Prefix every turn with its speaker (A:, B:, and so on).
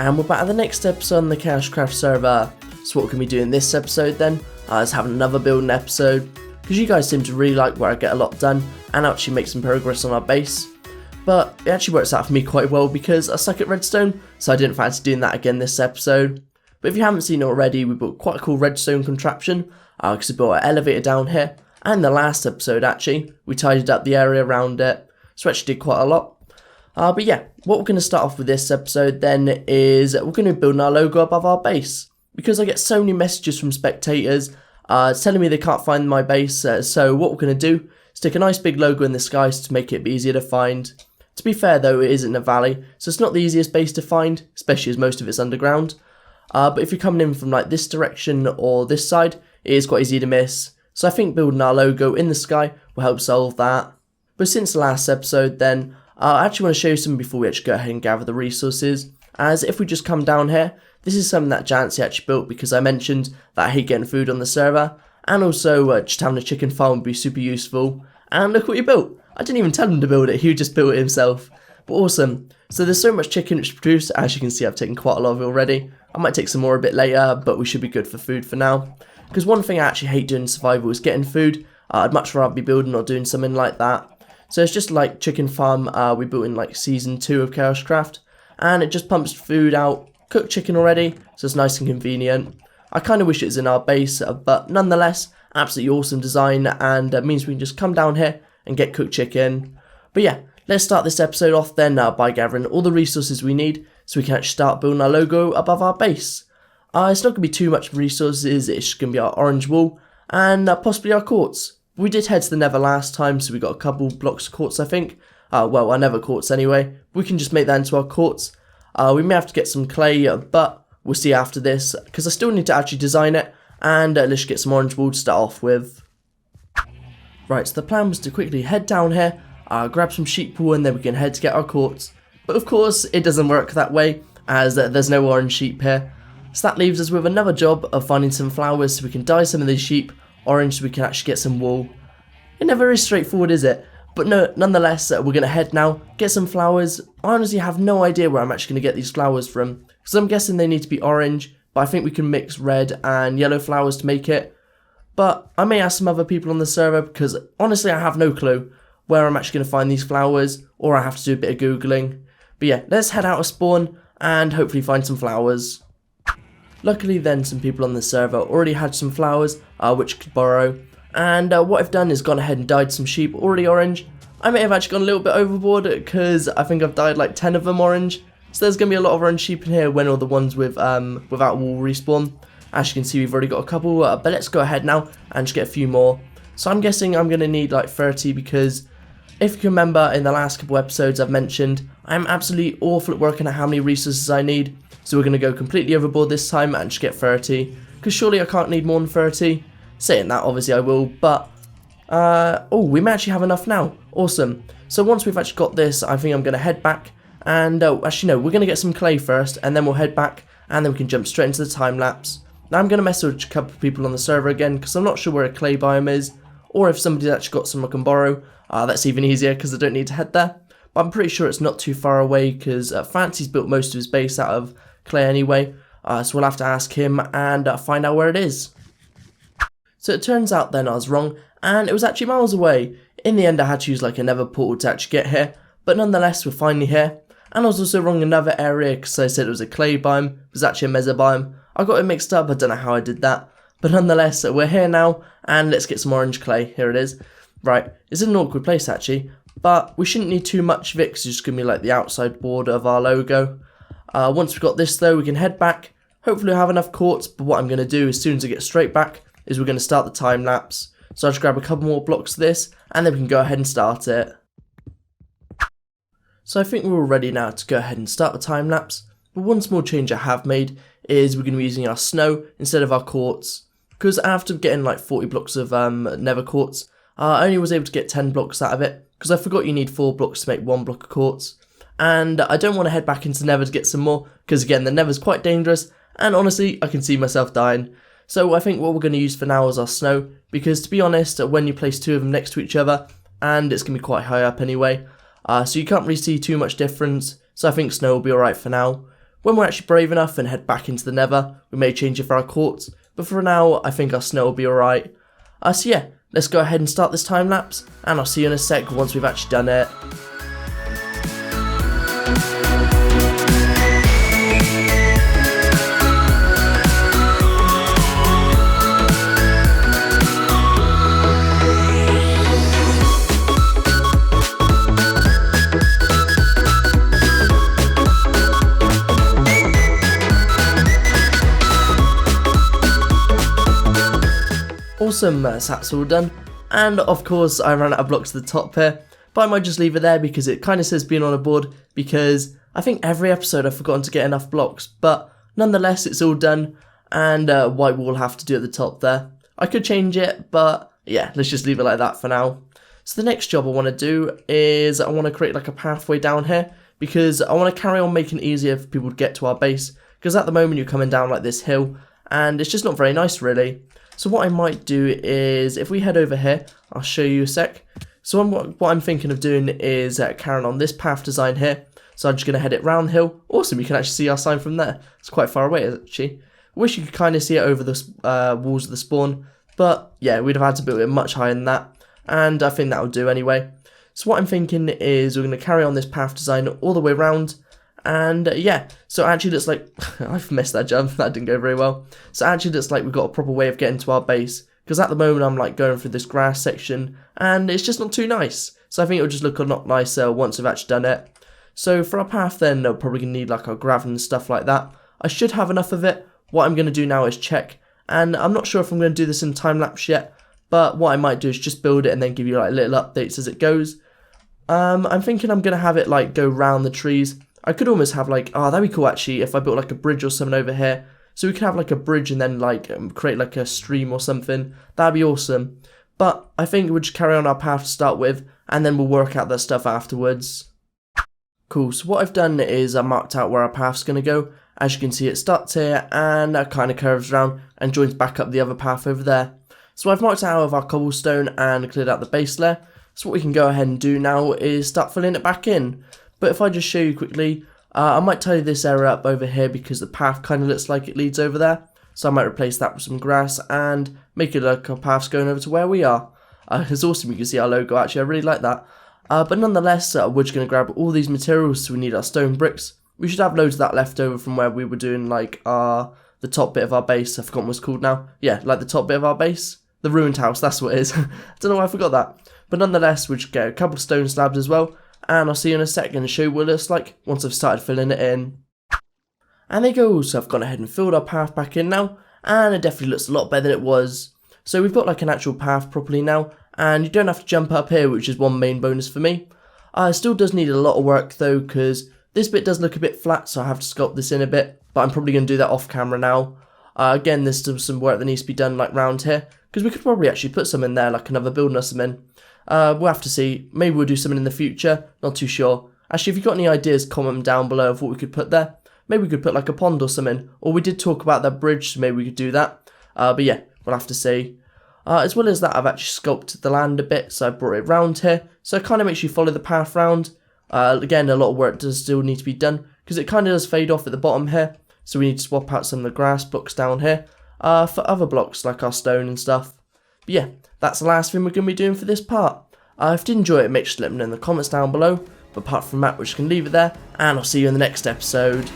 A: And we're back at the next episode on the KaoshKraft server. So what can we do in this episode then? Is have another building episode, because you guys seem to really like where I get a lot done and actually make some progress on our base. But it actually works out for me quite well because I suck at redstone, so I didn't fancy doing that again this episode. But if you haven't seen it already, we built quite a cool redstone contraption, because we built an elevator down here, and in the last episode actually, we tidied up the area around it, so we actually did quite a lot. But yeah, what we're going to start off with this episode then is we're going to build our logo above our base, because I get so many messages from spectators telling me they can't find my base, so what we're going to do is stick a nice big logo in the sky to make it easier to find. To be fair though, it is in a valley, so it's not the easiest base to find, especially as most of it's underground. But if you're coming in from like this direction or this side, it is quite easy to miss. So I think building our logo in the sky will help solve that. But since the last episode then, I actually want to show you something before we actually go ahead and gather the resources. As if we just come down here, this is something that Jancy actually built because I mentioned that I hate getting food on the server. And also just having a chicken farm would be super useful. And look what he built. I didn't even tell him to build it, he just built it himself. But awesome. So there's so much chicken which is produced, as you can see I've taken quite a lot of it already. I might take some more a bit later, but we should be good for food for now. Because one thing I actually hate doing in survival is getting food. I'd much rather be building or doing something like that. So it's just like chicken farm we built in like season 2 of KaoshKraft. And it just pumps food out, cooked chicken already, so it's nice and convenient. I kind of wish it was in our base, but nonetheless, absolutely awesome design, and means we can just come down here and get cooked chicken. But yeah, let's start this episode off then by gathering all the resources we need so we can actually start building our logo above our base. It's not going to be too much resources, it's just going to be our orange wool and possibly our quartz. We did head to the nether last time, so we got a couple blocks of quartz I think. Well, our nether quartz anyway. We can just make that into our quartz. We may have to get some clay, but we'll see after this, because I still need to actually design it, and let's get some orange wool to start off with. Right, so the plan was to quickly head down here, grab some sheep wool, and then we can head to get our quartz. But of course, it doesn't work that way, as there's no orange sheep here. So that leaves us with another job of finding some flowers so we can dye some of these sheep orange so we can actually get some wool. It never is straightforward, is it? But no, nonetheless, we're going to head now, get some flowers. I honestly have no idea where I'm actually going to get these flowers from, because I'm guessing they need to be orange, but I think we can mix red and yellow flowers to make it. But I may ask some other people on the server, because honestly I have no clue where I'm actually going to find these flowers, or I have to do a bit of googling. But yeah, let's head out of spawn and hopefully find some flowers. Luckily then, some people on the server already had some flowers which could borrow. And what I've done is gone ahead and dyed some sheep already orange. I may have actually gone a little bit overboard because I think I've dyed like 10 of them orange. So there's going to be a lot of orange sheep in here when all the ones with without wool respawn. As you can see, we've already got a couple, but let's go ahead now and just get a few more. So I'm guessing I'm going to need like 30 because if you can remember in the last couple episodes I've mentioned, I'm absolutely awful at working out how many resources I need. So we're going to go completely overboard this time and just get 30. Because surely I can't need more than 30. Saying that, obviously I will, but oh, we may actually have enough now. Awesome. So once we've actually got this, I think I'm going to head back, and actually no, we're going to get some clay first, and then we'll head back, and then we can jump straight into the time lapse. Now I'm going to message a couple of people on the server again, because I'm not sure where a clay biome is, or if somebody's actually got some I can borrow. That's even easier, because I don't need to head there. But I'm pretty sure it's not too far away, because Fancy's built most of his base out of clay anyway, so we'll have to ask him and find out where it is. So it turns out then I was wrong, and it was actually miles away. In the end I had to use like a nether portal to actually get here, but nonetheless we're finally here. And I was also wrong in another area because I said it was a clay biome, it was actually a mesobiome. I got it mixed up, I don't know how I did that. But nonetheless, we're here now, and let's get some orange clay. Here it is. Right, it's in an awkward place actually, but we shouldn't need too much of it because it's just going to be like the outside border of our logo. Once we've got this though, we can head back. Hopefully we'll have enough quartz, but what I'm going to do as soon as I get straight back is we're going to start the time lapse. So I'll just grab a couple more blocks of this, and then we can go ahead and start it. So I think we're all ready now to go ahead and start the time lapse. But one small change I have made is we're going to be using our snow instead of our quartz. Because after getting like 40 blocks of nether quartz, I only was able to get 10 blocks out of it. Because I forgot you need 4 blocks to make 1 block of quartz. And I don't want to head back into nether to get some more, because again the nether's quite dangerous, and honestly I can see myself dying. So I think what we're going to use for now is our snow, because to be honest, when you place 2 of them next to each other, and it's going to be quite high up anyway, so you can't really see too much difference, so I think snow will be alright for now. When we're actually brave enough and head back into the nether, we may change it for our quartz, but for now, I think our snow will be alright. So yeah, let's go ahead and start this time lapse, and I'll see you in a sec once we've actually done it. Awesome, that's all done, and of course I ran out of blocks at the top here, but I might just leave it there because it kind of says being on a board, because I think every episode I've forgotten to get enough blocks, but nonetheless it's all done, and white wall have to do at the top there. I could change it, but yeah, let's just leave it like that for now. So the next job I want to do is I want to create like a pathway down here, because I want to carry on making it easier for people to get to our base, because at the moment you're coming down like this hill, and it's just not very nice really. So what I might do is, if we head over here, I'll show you a sec. So what I'm thinking of doing is carrying on this path design here. So I'm just going to head it round the hill. Awesome, you can actually see our sign from there. It's quite far away actually. I wish you could kind of see it over the walls of the spawn. But yeah, we'd have had to build it much higher than that. And I think that will do anyway. So what I'm thinking is we're going to carry on this path design all the way around. And yeah, so it actually looks like I've missed that jump, that didn't go very well. So it actually looks like we've got a proper way of getting to our base, because at the moment I'm like going through this grass section and it's just not too nice. So I think it'll just look a lot nicer once we've actually done it. So for our path then, we're probably going to need like our gravel and stuff like that. I should have enough of it. What I'm going to do now is check, and I'm not sure if I'm going to do this in time lapse yet, but what I might do is just build it and then give you like little updates as it goes. I'm thinking I'm going to have it like go round the trees. I could almost have like, oh, that'd be cool actually if I built like a bridge or something over here. So we could have like a bridge and then like create like a stream or something. That'd be awesome. But I think we'll just carry on our path to start with, and then we'll work out that stuff afterwards. Cool, so what I've done is I marked out where our path's going to go. As you can see, it starts here and it kind of curves around and joins back up the other path over there. So I've marked out of our cobblestone and cleared out the base layer. So what we can go ahead and do now is start filling it back in. But if I just show you quickly, I might tidy this area up over here because the path kind of looks like it leads over there. So I might replace that with some grass and make it like our path's going over to where we are. It's awesome, you can see our logo actually, I really like that. But nonetheless, we're just going to grab all these materials, so we need our stone bricks. We should have loads of that left over from where we were doing like the top bit of our base. I've forgotten what it's called now. Yeah, like the top bit of our base. The ruined house, that's what it is. I don't know why I forgot that. But nonetheless, we'll just get a couple of stone slabs as well. And I'll see you in a second and show you what it looks like once I've started filling it in. And there you go, so I've gone ahead and filled our path back in now, and it definitely looks a lot better than it was. So we've got like an actual path properly now, and you don't have to jump up here, which is one main bonus for me. It still does need a lot of work though, because this bit does look a bit flat, so I have to sculpt this in a bit, but I'm probably going to do that off camera now. Again, there's still some work that needs to be done like round here, because we could probably actually put some in there, like another building or something. We'll have to see. Maybe we'll do something in the future. Not too sure. Actually, if you've got any ideas, comment them down below of what we could put there. Maybe we could put like a pond or something. Or we did talk about that bridge, so maybe we could do that. But yeah, we'll have to see. As well as that, I've actually sculpted the land a bit, so I brought it round here. So it kind of makes you follow the path round. Again, a lot of work does still need to be done, because it kind of does fade off at the bottom here. So we need to swap out some of the grass blocks down here for other blocks like our stone and stuff. But yeah, that's the last thing we're going to be doing for this part. If you did enjoy it, make sure to let me know in the comments down below. But apart from that, we're just going to leave it there, and I'll see you in the next episode.